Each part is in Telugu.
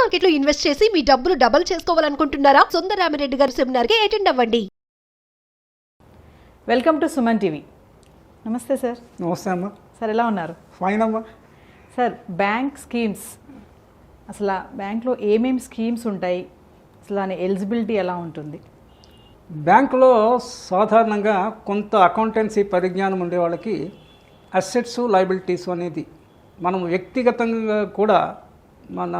మార్కెట్లో ఇన్వెస్ట్ చేసి మీ డబ్బులు డబుల్ చేసుకోవాలనుకుంటున్నారా? సుందరరామిరెడ్డి గారి సెమినార్ కి అటెండ్ అవ్వండి. Welcome to Suman TV. నమస్తే సార్. నమస్తే అమ్మా. సార్ ఎలా ఉన్నారు? ఫైన్ అమ్మా. సార్, బ్యాంక్ స్కీమ్స్, అసలు బ్యాంక్లో ఏమేమి స్కీమ్స్ ఉంటాయి, అసలు దాని ఎలిజిబిలిటీ ఎలా ఉంటుంది? బ్యాంకులో సాధారణంగా కొంత అకౌంటెన్సీ పరిజ్ఞానం ఉండే వాళ్ళకి అసెట్స్ లయబిలిటీస్ అనేది మనం వ్యక్తిగతంగా కూడా మన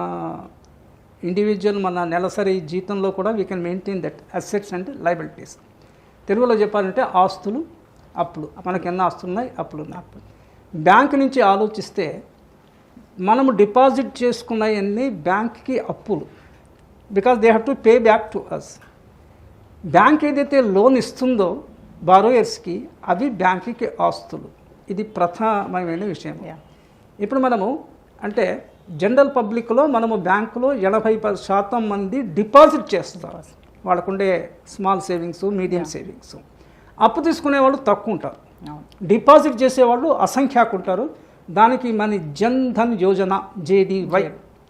ఇండివిజువల్ మన నెలసరి జీతంలో కూడా we can maintain that assets and liabilities. తెలుగులో చెప్పాలంటే ఆస్తులు అప్పులు. మనకి ఎన్ని ఆస్తులు ఉన్నాయి, అప్పులు ఉన్నాయి. బ్యాంక్ నుంచి ఆలోచిస్తే మనము డిపాజిట్ చేసుకున్నవన్నీ బ్యాంక్కి అప్పులు, because they have to pay back to us. Bank ఏదైతే లోన్ ఇస్తుందో బారోయర్స్కి అవి బ్యాంక్కి ఆస్తులు. ఇది ప్రధానమైన విషయం. ఇప్పుడు మనము అంటే జనరల్ పబ్లిక్లో మనము బ్యాంకులో 80% మంది డిపాజిట్ చేస్తారు. వాళ్ళకుండే స్మాల్ సేవింగ్స్, మీడియం సేవింగ్స్. అప్పు తీసుకునే వాళ్ళు తక్కువ ఉంటారు, డిపాజిట్ చేసేవాళ్ళు అసంఖ్యాకు ఉంటారు. దానికి మన జన్ ధన్ యోజన JDY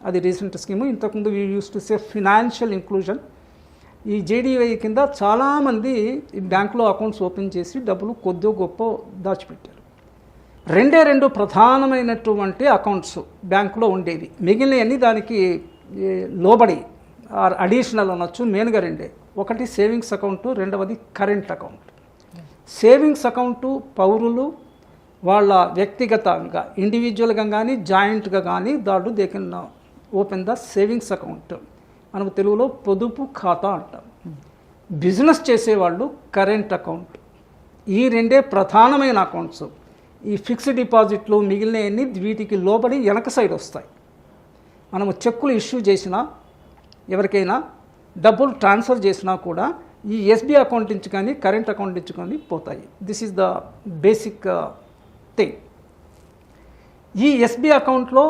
అది రీసెంట్ స్కీము. ఇంతకుముందు we use to say financial inclusion. ఈ JDY కింద చాలామంది బ్యాంకులో అకౌంట్స్ ఓపెన్ చేసి డబ్బులు కొద్దిగా గొప్ప దాచిపెట్టారు. రెండు ప్రధానమైనటువంటి అకౌంట్స్ బ్యాంకులో ఉండేవి. మిగిలినవన్నీ దానికి లోబడి ఆర్ అడిషనల్ అనొచ్చు. మెయిన్గా రెండే, ఒకటి సేవింగ్స్ అకౌంటు, రెండవది కరెంట్ అకౌంట్. సేవింగ్స్ అకౌంటు పౌరులు వాళ్ళ వ్యక్తిగతంగా ఇండివిజువల్గా కానీ జాయింట్గా కానీ దాడు they can open the savings account. మనకు తెలుగులో పొదుపు ఖాతా అంటాం. బిజినెస్ చేసేవాళ్ళు కరెంట్ అకౌంట్. ఈ రెండే ప్రధానమైన అకౌంట్స్. ఈ ఫిక్స్డ్ డిపాజిట్లు మిగిలినవన్నీ వీటికి లోబడి వెనక సైడ్ వస్తాయి. మనము చెక్కులు ఇష్యూ చేసినా, ఎవరికైనా డబ్బులు ట్రాన్స్ఫర్ చేసినా కూడా ఈ SB అకౌంట్ నుంచి కానీ కరెంట్ అకౌంట్ నుంచి కానీ పోతాయి. This is the basic thing. ఈ SB అకౌంట్లో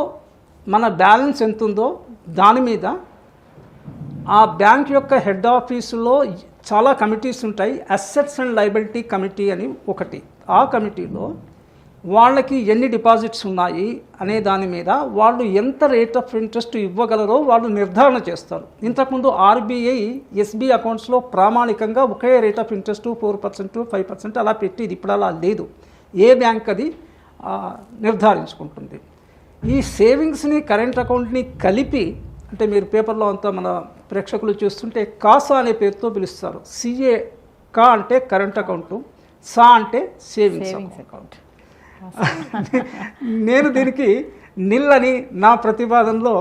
మన బ్యాలెన్స్ ఎంత ఉందో దాని మీద ఆ బ్యాంక్ యొక్క హెడ్ ఆఫీసులో చాలా కమిటీస్ ఉంటాయి. అసెట్స్ అండ్ లయబిలిటీ కమిటీ అని ఒకటి. ఆ కమిటీలో వాళ్ళకి ఎన్ని డిపాజిట్స్ ఉన్నాయి అనే దాని మీద వాళ్ళు ఎంత రేట్ ఆఫ్ ఇంట్రెస్ట్ ఇవ్వగలరో వాళ్ళు నిర్ధారణ చేస్తారు. ఇంతకుముందు RBI SB అకౌంట్స్లో ప్రామాణికంగా ఒకే రేట్ ఆఫ్ ఇంట్రెస్ట్ 4%, 5% అలా పెట్టేది. ఇప్పుడు అలా లేదు. ఏ బ్యాంక్ అది నిర్ధారించుకుంటుంది. ఈ సేవింగ్స్ని కరెంట్ అకౌంట్ని కలిపి, అంటే మీరు పేపర్లో అంతా మన ప్రేక్షకులు చూస్తుంటే కాసా అనే పేరుతో పిలుస్తారు. CA కా అంటే కరెంట్ అకౌంటు, సా అంటే సేవింగ్స్ అకౌంట్. నేను దీనికి నిల్ అని నా ప్రతిపాదనలో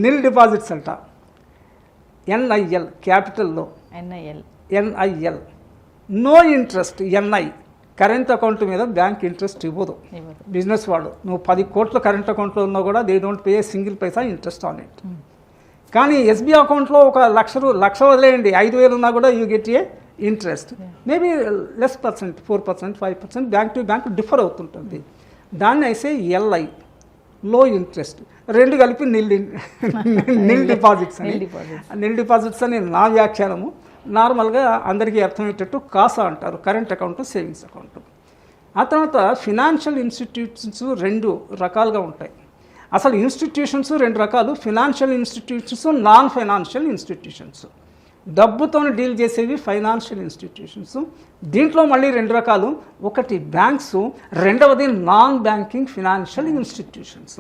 నిల్ డిపాజిట్స్ అంట. NIL క్యాపిటల్లో NIL no interest. NI current account మీద బ్యాంక్ ఇంట్రెస్ట్ ఇవ్వదు. బిజినెస్ వాడు నువ్వు 10 కోట్ల కరెంట్ అకౌంట్లో ఉన్నా కూడా they don't pay single paisa interest on it. కానీ SB అకౌంట్లో ఒక లక్ష వదిలేయండి, 5,000 ఉన్నా కూడా you get a interest. Maybe less percent, 4%, 5% bank to bank differ అవుతుంటుంది. దాన్ని అయితే LI లో ఇంట్రెస్ట్. రెండు కలిపి నిల్ డిపాజిట్స్ అని. నిల్ డిపాజిట్స్ అని నా వ్యాఖ్యానము. నార్మల్గా అందరికీ అర్థమయ్యేటట్టు కాసా అంటారు, కరెంట్ అకౌంట్, సేవింగ్స్ అకౌంట్. ఆ తర్వాత ఫినాన్షియల్ ఇన్స్టిట్యూషన్స్ 2 రకాలుగా ఉంటాయి. అసలు ఇన్స్టిట్యూషన్స్ 2 రకాలు, financial institutions, non financial institutions. డబ్బుతో డీల్ చేసేవి ఫైనాన్షియల్ ఇన్స్టిట్యూషన్స్. దీంట్లో మళ్ళీ 2 రకాలు, ఒకటి బ్యాంక్స్, రెండవది non banking financial institutions.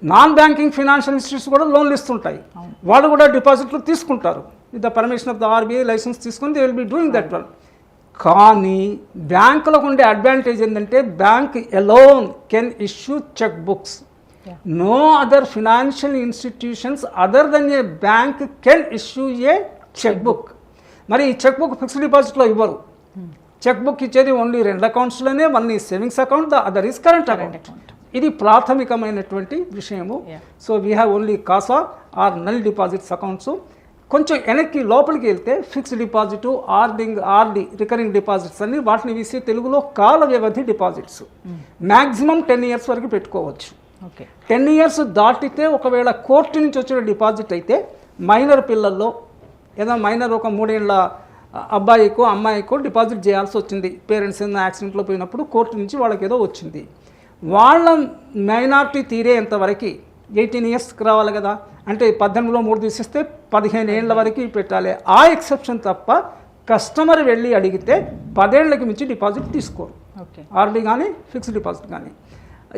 Non banking financial institutes కూడా లోన్లు ఇస్తుంటాయి. వాళ్ళు కూడా డిపాజిట్లు తీసుకుంటారు. With the permission of the RBI licence తీసుకొని they will be doing that one. కానీ బ్యాంకులకు ఉండే అడ్వాంటేజ్ ఏంటంటే bank alone can issue cheque books. No other financial institutions other than a bank can issue a cheque book. మరి ఈ చెక్ బుక్ ఫిక్స్డ్ డిపాజిట్లో ఇవ్వరు. చెక్ బుక్ ఇచ్చేది ఓన్లీ 2 అకౌంట్స్లోనే. వన్ ఈ savings account, the other is current account. ఇది ప్రాథమికమైనటువంటి విషయము. So we have only CASA or null deposits accounts. కొంచెం వెనక్కి లోపలికి వెళ్తే fixed deposit, RD recurring deposits అని వాటిని వేసి తెలుగులో కాల వ్యవధి డిపాజిట్స్. మ్యాక్సిమం 10 years వరకు పెట్టుకోవచ్చు. 10 years దాటితే ఒకవేళ కోర్టు నుంచి వచ్చిన డిపాజిట్ అయితే మైనర్ పిల్లల్లో ఏదో మైనర్ ఒక 3 ఏళ్ళ అబ్బాయికో అమ్మాయికో డిపాజిట్ చేయాల్సి వచ్చింది. పేరెంట్స్ ఏదైనా యాక్సిడెంట్లో పోయినప్పుడు కోర్టు నుంచి వాళ్ళకి ఏదో వచ్చింది. వాళ్ళ మైనార్టీ తీరేంతవరకు 18 ఇయర్స్కి రావాలి కదా, అంటే 18లో 3 తీసిస్తే 15 ఏళ్ళ వరకు పెట్టాలి. ఆ ఎక్సెప్షన్ తప్ప కస్టమర్ వెళ్ళి అడిగితే 10 ఏళ్ళకి మించి డిపాజిట్ తీసుకోరు, ఓకే. ఆర్డీ కానీ ఫిక్స్డ్ డిపాజిట్ కానీ.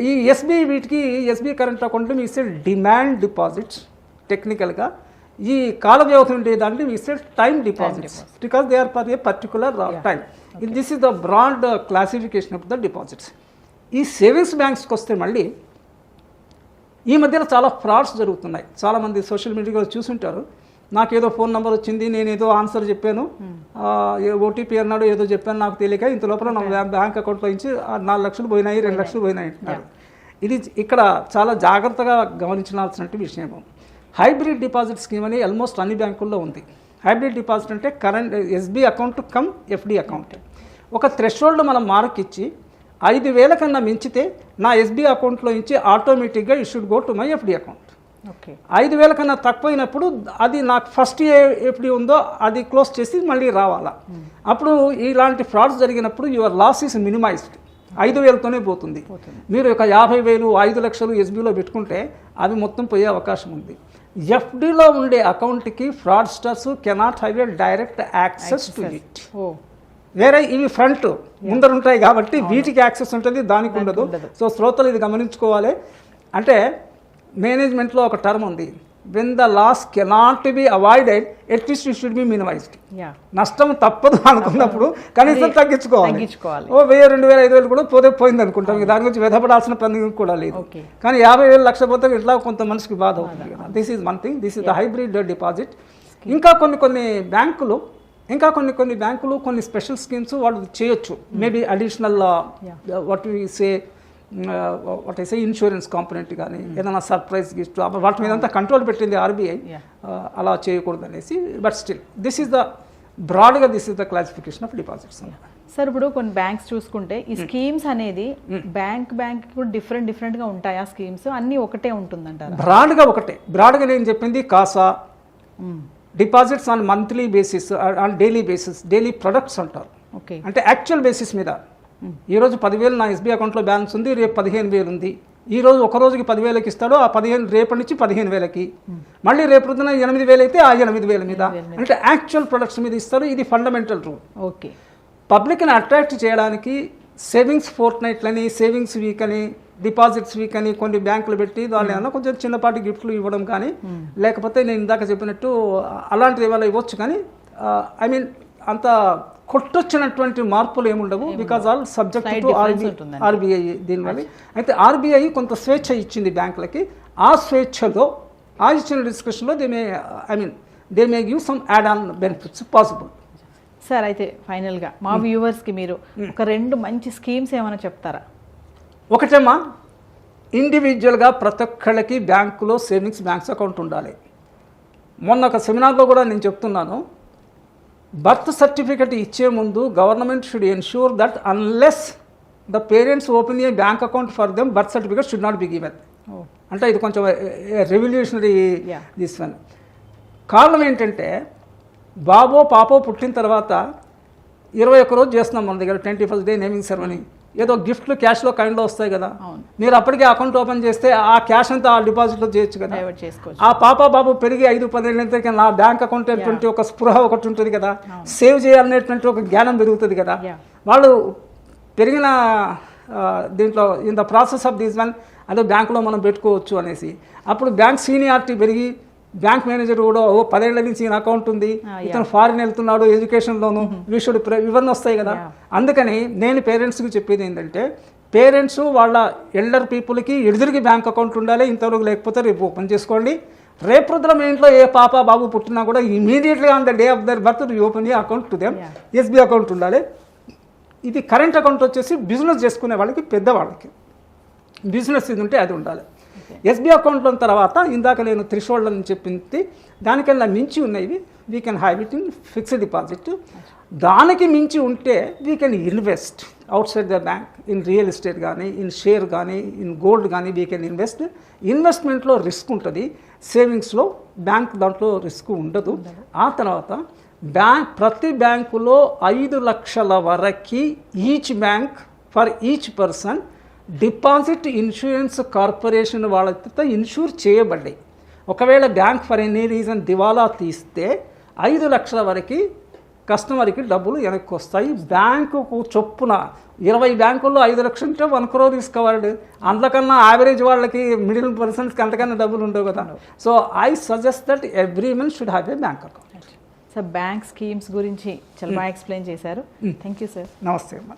ఈ ఎస్బీఐ వీటికి ఎస్బీఐ కరెంట్ అకౌంట్ మీ ఇస్తే డిమాండ్ డిపాజిట్స్, టెక్నికల్గా ఈ కాల వ్యవధి ఉండే దాంట్లో మీ ఇస్తే time deposits, because they are for a particular time. This is the broad classification of the deposits. ఈ సేవింగ్స్ బ్యాంక్స్కి వస్తే మళ్ళీ ఈ మధ్యలో చాలా ఫ్రాడ్స్ జరుగుతున్నాయి. చాలామంది సోషల్ మీడియాలో చూసుంటారు, నాకేదో ఫోన్ నెంబర్ వచ్చింది, నేను ఏదో ఆన్సర్ చెప్పాను, ఓటీపీ అన్నాడు, ఏదో చెప్పాను నాకు తెలియక, ఇంత లోపల నా బ్యాంక్ అకౌంట్లో నుంచి 4 లక్షలు పోయినాయి, 2 లక్షలు పోయినాయి అంటున్నారు. ఇది ఇక్కడ చాలా జాగ్రత్తగా గమనించాల్సిన విషయం. హైబ్రిడ్ డిపాజిట్ స్కీమ్ అని ఆల్మోస్ట్ అన్ని బ్యాంకుల్లో ఉంది. హైబ్రిడ్ డిపాజిట్ అంటే current SB account come FD account. ఒక థ్రెషోల్డ్ మనం మార్క్ ఇచ్చి 5,000 కన్నా మించితే నా ఎస్బీ అకౌంట్లో నుంచి ఆటోమేటిక్గా it should go to my FD account. 5,000 కన్నా తక్కువైనప్పుడు అది నాకు ఫస్ట్ ఎఫ్డి ఉందో అది క్లోజ్ చేసి మళ్ళీ రావాలా. అప్పుడు ఇలాంటి ఫ్రాడ్స్ జరిగినప్పుడు యువర్ లాస్ ఈస్ మినిమైజ్డ్. 5,000తోనే పోతుంది. మీరు ఒక 50,000 5 లక్షలు ఎస్బీలో పెట్టుకుంటే అవి మొత్తం పోయే అవకాశం ఉంది. ఎఫ్డీలో ఉండే అకౌంట్కి fraudsters cannot have a direct access to it. వేరే ఇవి ఫ్రంట్ ముందర ఉంటాయి కాబట్టి వీటికి యాక్సెస్ ఉంటుంది, దానికి ఉండదు. సో శ్రోతలు ఇది గమనించుకోవాలి. అంటే మేనేజ్మెంట్లో ఒక టర్మ్ ఉంది, when the loss cannot be avoided at least it should be minimised. నష్టం తప్పదు అనుకున్నప్పుడు కనీసం తగ్గించుకోవాలి. ఓ 1,000, 2,000, 5,000 కూడా పోయింది అనుకుంటాం, దాని గురించి వ్యధపడాల్సిన పని కూడా లేదు. కానీ 50,000 లక్ష పోతే ఇట్లా కొంత మనిషికి బాధ అవుతుంది కదా. This is one thing, this is the hybrid deposit. ఇంకా కొన్ని బ్యాంకులు కొన్ని స్పెషల్ స్కీమ్స్ వాళ్ళు చేయొచ్చు. Maybe additional what I say insurance component కానీ ఏదైనా సర్ప్రైజ్ గిఫ్ట్ వాటి మీద అంతా కంట్రోల్ పెట్టింది ఆర్బీఐ, అలా చేయకూడదు అనేసి. But still this is the బ్రాడ్గా this is the classification of deposits. Sir ఇప్పుడు కొన్ని బ్యాంక్స్ చూసుకుంటే ఈ స్కీమ్స్ అనేది బ్యాంక్ కూడా డిఫరెంట్గా ఉంటాయి. ఆ స్కీమ్స్ అన్నీ ఒకటే ఉంటుందంటారు? బ్రాడ్గా నేను చెప్పింది CASA deposits on monthly basis, on daily basis, daily products అంటారు. అంటే యాక్చువల్ బేసిస్ మీద ఈరోజు 10,000 నా ఎస్బీ అకౌంట్లో బ్యాలెన్స్ ఉంది, రేపు 15,000 ఉంది. ఈరోజు ఒక రోజుకి 10,000కి ఇస్తాడు, ఆ 15 రేపటి నుంచి 15,000కి, మళ్ళీ రేపు పొద్దున 8,000 అయితే ఆ 8,000 మీద, అంటే యాక్చువల్ ప్రొడక్ట్స్ మీద ఇస్తారు. ఇది ఫండమెంటల్ రూల్. ఓకే. పబ్లిక్ని అట్రాక్ట్ చేయడానికి సేవింగ్స్ ఫోర్ట్ నైట్లని, సేవింగ్స్ వీక్ అని, డిపాజిట్స్ వీక్ అని కొన్ని బ్యాంకులు పెట్టి దాని ఏమన్నా కొంచెం చిన్నపాటి గిఫ్ట్లు ఇవ్వడం కానీ, లేకపోతే నేను ఇందాక చెప్పినట్టు అలాంటిది ఏమైనా ఇవ్వచ్చు. కానీ ఐ మీన్ అంత కొట్టొచ్చినటువంటి మార్పులు ఏముండవు, because all subject to RBI దీనివల్ల. అయితే ఆర్బీఐ కొంత స్వేచ్ఛ ఇచ్చింది బ్యాంకులకి. ఆ స్వేచ్ఛలో ఆ ఇచ్చిన డిస్కషన్లో they may give some add on benefits possible. Sir అయితే ఫైనల్గా మా వ్యూవర్స్కి మీరు ఒక 2 మంచి స్కీమ్స్ ఏమైనా చెప్తారా? ఒకటేమా, ఇండివిజువల్గా ప్రతి ఒక్కళ్ళకి బ్యాంకులో సేవింగ్స్ బ్యాంక్స్ అకౌంట్ ఉండాలి. మొన్న ఒక సెమినార్లో కూడా నేను చెప్తున్నాను, బర్త్ సర్టిఫికెట్ ఇచ్చే ముందు government should ensure that unless the parents open A bank account for them birth certificate should not be given. అంటే ఇది కొంచెం రెవల్యూషనరీ దిస్ వన్. కారణం ఏంటంటే బాబో పాపో పుట్టిన తర్వాత 21 రోజు చేస్తున్నాం మన దగ్గర 21st డే నేమింగ్ సెరమనీ. ఏదో గిఫ్ట్లు క్యాష్లో కైండ్లో వస్తాయి కదా, మీరు అప్పటికే అకౌంట్ ఓపెన్ చేస్తే ఆ క్యాష్ అంతా ఆ డిపాజిట్లో చేయొచ్చు కదా. ఆ పాప బాబు పెరిగి 5-10 ఏళ్ళకి నా బ్యాంక్ అకౌంట్ అనేటువంటి ఒక స్పృహ ఒకటి ఉంటుంది కదా, సేవ్ చేయాలనేటువంటి ఒక జ్ఞానం పెరుగుతుంది కదా. వాళ్ళు పెరిగిన దీంట్లో in the process of this one అదే బ్యాంకులో మనం పెట్టుకోవచ్చు అనేసి. అప్పుడు బ్యాంక్ సీనియారిటీ పెరిగి బ్యాంక్ మేనేజర్ కూడా 10 ఏళ్ల నుంచి ఈయన అకౌంట్ ఉంది, ఇతను ఫారిన్ వెళ్తున్నాడు, ఎడ్యుకేషన్లోను వీషుడు ఇవన్నీ వస్తాయి కదా. అందుకని నేను పేరెంట్స్కి చెప్పేది ఏంటంటే, పేరెంట్స్ వాళ్ళ ఎల్డర్ పీపుల్కి ఎదురుకి బ్యాంక్ అకౌంట్ ఉండాలి. ఇంతవరకు లేకపోతే రేపు ఓపెన్ చేసుకోండి. రేపు పొద్దున మీ ఇంట్లో ఏ పాప బాబు పుట్టినా కూడా immediately on the day of their birth open account to them. SB account ఉండాలి. ఇది కరెంట్ అకౌంట్ వచ్చేసి బిజినెస్ చేసుకునే వాళ్ళకి, పెద్దవాళ్ళకి బిజినెస్ ఇది ఉంటే అది ఉండాలి. ఎస్బీ అకౌంట్లో తర్వాత ఇందాక నేను థ్రెషోల్డ్ అని చెప్పింది, దానికన్నా మించి ఉన్నవి we can have it in fixed deposit. దానికి మించి ఉంటే we can invest out side the bank in real estate కానీ, ఇన్ షేర్ కానీ, ఇన్ గోల్డ్ కానీ వీ కెన్ ఇన్వెస్ట్. ఇన్వెస్ట్మెంట్లో రిస్క్ ఉంటుంది, సేవింగ్స్లో బ్యాంక్ దాంట్లో రిస్క్ ఉండదు. ఆ తర్వాత ప్రతి బ్యాంకులో 5 లక్షల వరకు each bank for each person deposit insurance corporation వాళ్ళతో ఇన్సూర్ చేయబడ్డాయి. ఒకవేళ బ్యాంక్ ఫర్ ఎనీ రీజన్ దివాలా తీస్తే 5 లక్షల వరకు కస్టమర్కి డబ్బులు వెనక్కి వస్తాయి. బ్యాంకుకు చొప్పున 20 బ్యాంకుల్లో 5 లక్షలు ఉంటే 1 crore తీసుకోవాలి. అందుకన్నా యావరేజ్ వాళ్ళకి మిడిల్ పర్సన్స్కి అంతకన్నా డబ్బులు ఉండవు కదా. So I suggest that every one should have a bank account. Sir bank schemes గురించి చాలా బాగా ఎక్స్ప్లెయిన్ చేశారు. Thank you sir. నమస్తే అమ్మా.